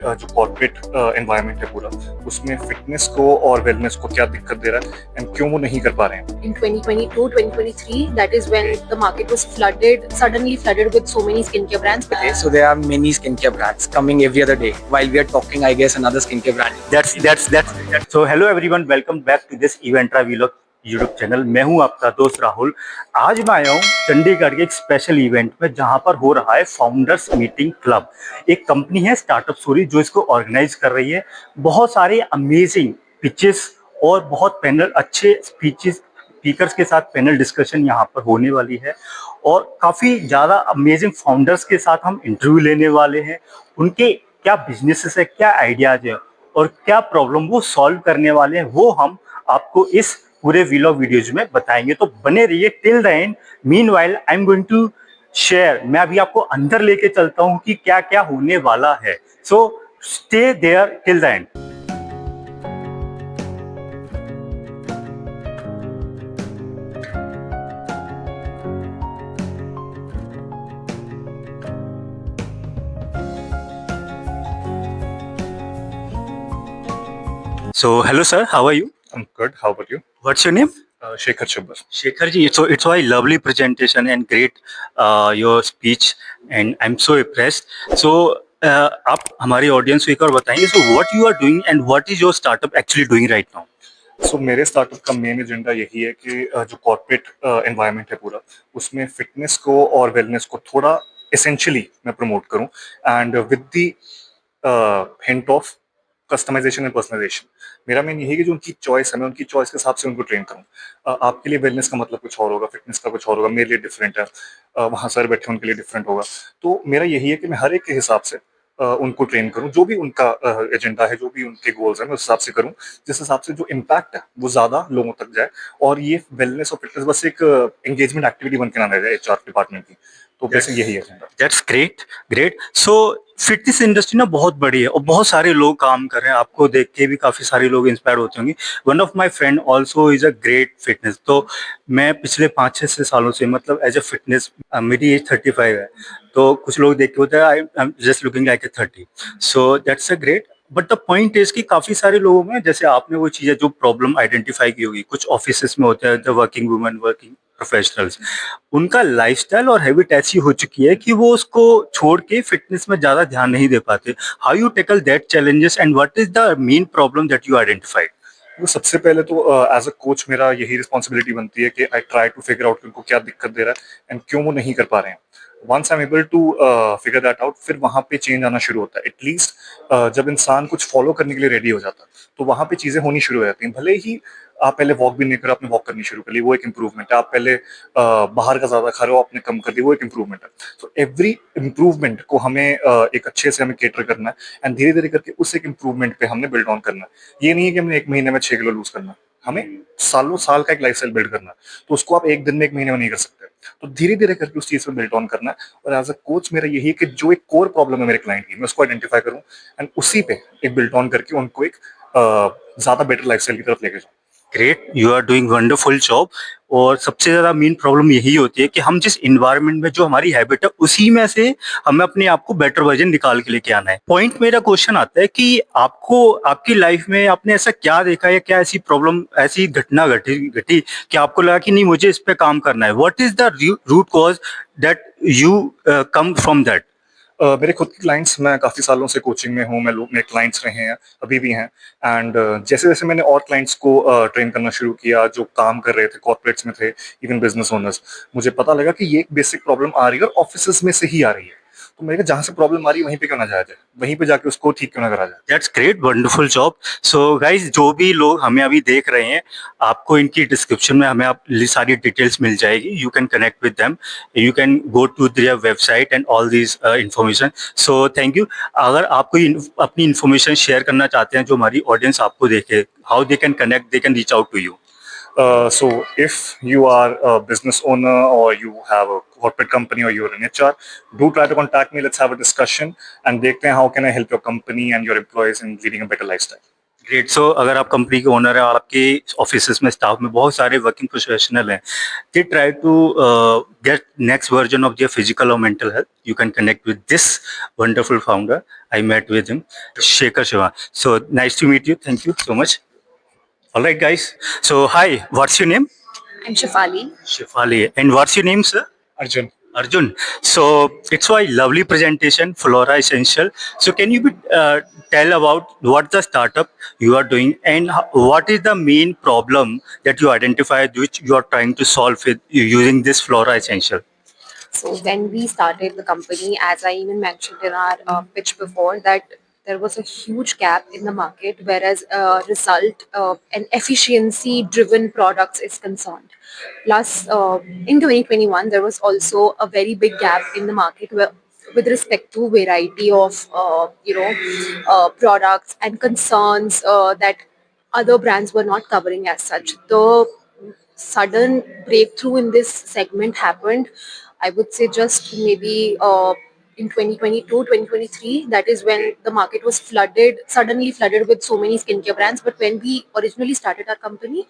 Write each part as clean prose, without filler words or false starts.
जो corporate environment है पूरा, उसमें फिटनेस को और वेलनेस को क्या दिक्कत दे रहा है एंड क्यों वो नहीं कर पा रहे हैं। In 2022, 2023, that is when the market was flooded, suddenly flooded with so many skincare brands. Okay, so there are many skincare brands coming every other day. While we are talking, I guess another skincare brand. That's so hello everyone, welcome back to this Eventra Vlog YouTube channel. मैं हूं आपका दोस्त राहुल। आज मैं आया हूं चंडीगढ़ के एक स्पेशल इवेंट में जहां पर हो रहा है फाउंडर्स मीटिंग क्लब। एक कंपनी है स्टार्टअप सूरी जो इसको ऑर्गेनाइज कर रही है। बहुत सारे अमेजिंग पिचेस और बहुत पैनल अच्छे स्पीकर्स के साथ पैनल डिस्कशन यहाँ पर होने वाली है और काफ़ी ज़्यादा अमेजिंग फाउंडर्स के साथ हम इंटरव्यू लेने वाले हैं। उनके क्या बिजनेसेस है, क्या आइडियाज है और क्या प्रॉब्लम वो सॉल्व करने वाले हैं, वो हम आपको इस पूरे व्लॉग वीडियोज में बताएंगे। तो बने रहिए till the end. Meanwhile I am going to share, मैं अभी आपको अंदर लेके चलता हूँ कि क्या क्या होने वाला है। So stay there till the end. So hello sir, how are you? I'm good. How about you? What's your name? Shekhar Chubbar. Shekhar ji, so it's a lovely presentation and great your speech and I'm so impressed. So आप हमारी audience को एक और बताएंगे, so what you are doing and what is your startup actually doing right now? सो मेरे startup का main agenda यही है कि जो कॉर्पोरेट एनवायरनमेंट है पूरा, उसमें फिटनेस को और वेलनेस को थोड़ा एसेंशियली मैं प्रमोट करूं and with the hint of customization and personalization. मेरा मेन यही है कि जो उनकी चॉइस है, मैं उनकी चॉइस के हिसाब से उनको ट्रेन करूँ। आपके लिए वेलनेस का मतलब कुछ और होगा, फिटनेस का कुछ और होगा, मेरे लिए डिफरेंट है, वहाँ सर बैठे उनके लिए डिफरेंट होगा। तो मेरा यही है कि मैं हर एक के हिसाब से उनको ट्रेन करूं, जो भी उनका एजेंडा है, जो भी उनके गोल्स हैं, मैं उस हिसाब से करूं, जिस हिसाब से जो इम्पैक्ट है वो ज्यादा लोगों तक जाए और ये वेलनेस और फिटनेस बस एक एंगेजमेंट एक्टिविटी बन के ना रह जाए एचआर डिपार्टमेंट की। तो बेसिक यही है agenda. That's great great. So fitness industry ना बहुत बड़ी है और बहुत सारे लोग काम कर रहे हैं। आपको देख के भी काफी सारे लोग इंस्पायर होते होंगे। One of my friend also is a great fitness. तो मैं पिछले 5-6 सालों से मतलब एज अ फिटनेस, मेरी एज 35 है, तो कुछ लोग देख के होते हैं I am just looking like a 30। So that's a great. But the point is कि काफी सारे लोगों में, जैसे आपने वो चीजें जो प्रॉब्लम आइडेंटिफाई की होगी, कुछ ऑफिसेस में होते हैं the working women, working professionals, उनका लाइफस्टाइल और हैबिट ऐसी हो चुकी है कि वो उसको छोड़ के फिटनेस में ज्यादा ध्यान नहीं दे पाते। How you tackle that challenges and what is the main problem that you identified? वो सबसे पहले तो एज अ कोच मेरा यही रिस्पॉन्सिबिलिटी बनती है कि I try to figure out कि उनको क्या दिक्कत दे रहा है एंड क्यों वो नहीं कर पा रहे हैं। Once I am able to figure that out, फिर वहां पे चेंज आना शुरू होता है। एटलीस्ट जब इंसान कुछ फॉलो करने के लिए रेडी हो जाता है तो वहां पे चीजें होनी शुरू हो जाती हैं। भले ही आप पहले वॉक भी नहीं करो, आपने वॉक करनी शुरू कर ली, वो एक इंप्रूवमेंट है। आप पहले बाहर का ज्यादा खा रहे हो, आपने कम कर दी, वो एक इंप्रूवमेंट है। तो एवरी इंप्रूवमेंट को हमें एक अच्छे से हमें केटर करना है एंड धीरे धीरे करके उस एक इंप्रूवमेंट पे हमने बिल्ड ऑन करना है। ये नहीं है कि हमने एक महीने में 6 किलो लूज करना है, हमें सालों साल का एक लाइफस्टाइल बिल्ड करना है। तो उसको आप एक दिन में, एक महीने में नहीं कर सकते। तो धीरे धीरे करके उस चीज पे बिल्ड ऑन करना है। और एज अ कोच मेरा यही है कि जो एक कोर प्रॉब्लम है मेरे क्लाइंट की, मैं उसको आइडेंटिफाई करूं एंड उसी पे एक बिल्ड ऑन करके उनको एक ज्यादा बेटर लाइफस्टाइल की तरफ लेके जाऊं। Great, you are doing wonderful job. और सबसे ज्यादा मेन प्रॉब्लम यही होती है कि हम जिस इन्वायरमेंट में, जो हमारी हैबिट है, उसी में से हमें अपने आप को बेटर वर्जन निकाल के लेके आना है। पॉइंट मेरा क्वेश्चन आता है कि आपको आपकी लाइफ में आपने ऐसा क्या देखा है, क्या ऐसी प्रॉब्लम, ऐसी घटना घटी घटी कि आपको लगा कि नहीं मुझे इस पे काम करना है? What is the root cause that you come from that? मेरे खुद के क्लाइंट्स, मैं काफ़ी सालों से कोचिंग में हूँ, मैं लोग मेरे क्लाइंट्स रहे हैं, अभी भी हैं। एंड जैसे जैसे मैंने और क्लाइंट्स को ट्रेन करना शुरू किया जो काम कर रहे थे, कॉर्पोरेट्स में थे, इवन बिजनेस ओनर्स, मुझे पता लगा कि ये एक बेसिक प्रॉब्लम आ रही है और ऑफिस में से ही आ रही है। तो मेरे को जहाँ से प्रॉब्लम आ रही है वहीं पे क्यों ना जाया जाए, वहीं पे जाके उसको ठीक क्यों ना करा जाए। That's great, wonderful job. So guys, जो भी लोग हमें अभी देख रहे हैं, आपको इनकी डिस्क्रिप्शन में हमें आप सारी डिटेल्स मिल जाएगी। You can connect with them, you can go to their website and all this information. So thank you. अगर आप कोई अपनी इंफॉर्मेशन शेयर करना चाहते हैं जो हमारी ऑडियंस आपको देखे, how they can connect, they can reach out to you? So if you are a business owner or you have a corporate company or you're an HR, do try to contact me. Let's have a discussion and देखते हैं how can I help your company and your employees in leading a better lifestyle. Great. So अगर आप company के owner हैं और आपके office में staff में बहुत सारे वर्किंग प्रोफेशनल हैं, they try to get next version of their physical or mental health, you can connect with this wonderful founder. I met with him, Shekhar Shiva. So nice to meet you. Thank you so much. All right, guys. So hi, what's your name? I'm Shafali. Shefali. And what's your name, sir? Arjun. Arjun. So it's a lovely presentation, Flora Essential. So can you tell about what the startup you are doing and what is the main problem that you identified which you are trying to solve with using this Flora Essential? So when we started the company, as I even mentioned in our pitch before, that there was a huge gap in the market, whereas result and efficiency-driven products is concerned. Plus, in 2021, there was also a very big gap in the market where, with respect to variety of products and concerns that other brands were not covering as such. The sudden breakthrough in this segment happened, I would say, just maybe in 2022, 2023. That is when the market was suddenly flooded with so many skincare brands. But when we originally started our company,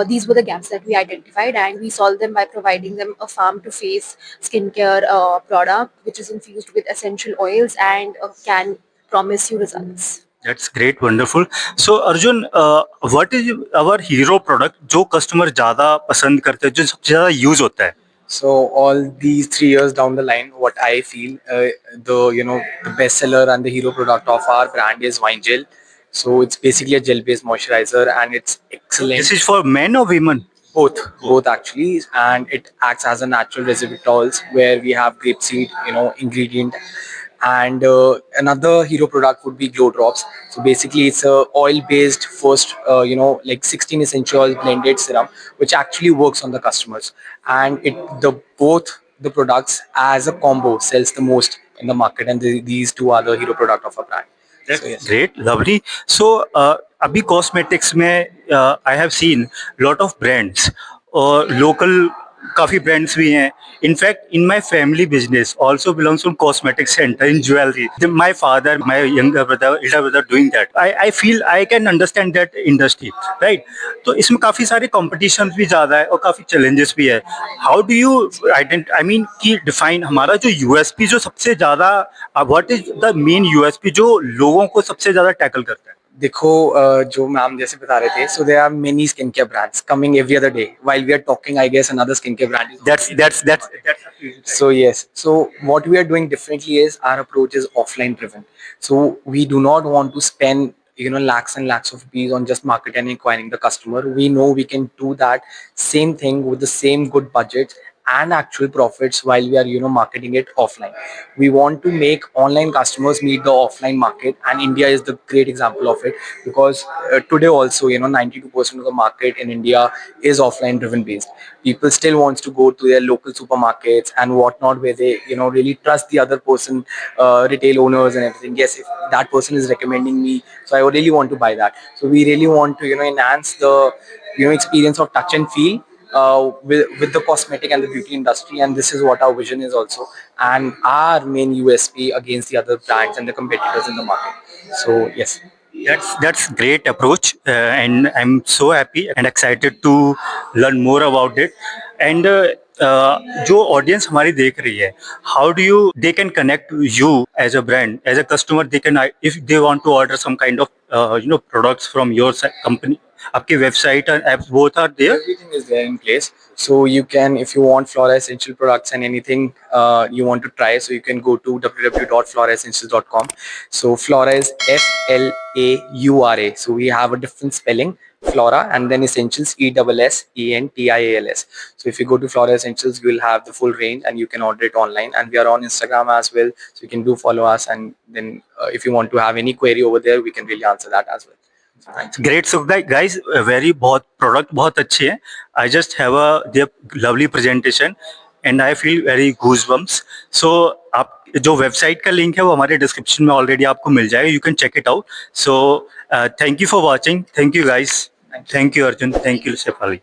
these were the gaps that we identified, and we solved them by providing them a farm to face skincare product which is infused with essential oils and can promise you results. That's great, wonderful. So Arjun, what is our hero product जो customer ज़्यादा पसंद करते हैं, जो सबसे ज़्यादा use होता है? So all these 3 years down the line, what I feel, the bestseller and the hero product of our brand is Wine Gel. So it's basically a gel-based moisturizer, and it's excellent. This is for men or women? Both actually, and it acts as a natural resveratrol where we have grapeseed, ingredient. And another hero product would be Glow Drops. So basically, it's a oil-based first, like 16 essential oil blended serum, which actually works on the customers. And both the products as a combo sells the most in the market, and these two are the hero product of our brand. That's So, yes. great, lovely. So अभी cosmetics में I have seen lot of brands और local काफी brands भी हैं. In fact in my family business also belongs to cosmetic centre in jewellery. My father, my younger brother, elder brother doing that. I feel I can understand that industry, right? तो इसमें काफी सारे competition भी ज्यादा है और काफी चैलेंजेस भी है. How do you I mean कि डिफाइन हमारा जो यूएसपी जो सबसे ज्यादा, what is the main USP जो लोगों को सबसे ज्यादा टैकल करता है? देखो, जो मैम जैसे बता रहे थे, so there are many skincare brands coming every other day. While we are talking, I guess another skincare brand is That's so yes. So what we are doing differently is our approach is offline driven. So we do not want to spend lakhs and lakhs of rupees on just marketing and acquiring the customer. We know we can do that same thing with the same good budget and actual profits while we are marketing it offline. We want to make online customers meet the offline market, and India is the great example of it, because today also 92% of the market in India is offline driven based. People still wants to go to their local supermarkets and whatnot, where they really trust the other person, retail owners and everything. Yes, if that person is recommending me, so I really want to buy that. So we really want to enhance the experience of touch and feel with the cosmetic and the beauty industry, and this is what our vision is also, and our main USP against the other brands and the competitors in the market. So yes. That's great approach, and I'm so happy and excited to learn more about it. And जो audience हमारी देख रही है, how do you they can connect you as a brand, as a customer? They can, if they want to order some kind of products from your company, आपके website and apps both are there. Everything is there in place. So you can, if you want Flora Essential products and anything you want to try, so you can go to www.floraessentials.com. So Flora is Flaura. So we have a different spelling, Flora, and then Essentials, ESSENTIALS. So if you go to Flora Essentials, you will have the full range and you can order it online. And we are on Instagram as well, so you can do follow us. And then if you want to have any query over there, we can really answer that as well. Great. So guys, very बहुत product बहुत अच्छे हैं. I just have their lovely presentation and I feel very goosebumps. So आप जो website का link है वो हमारे डिस्क्रिप्शन में ऑलरेडी आपको मिल जाएगा. You can check it out. So thank you for watching. Thank you guys. Thank you Arjun. Thank you Shefali.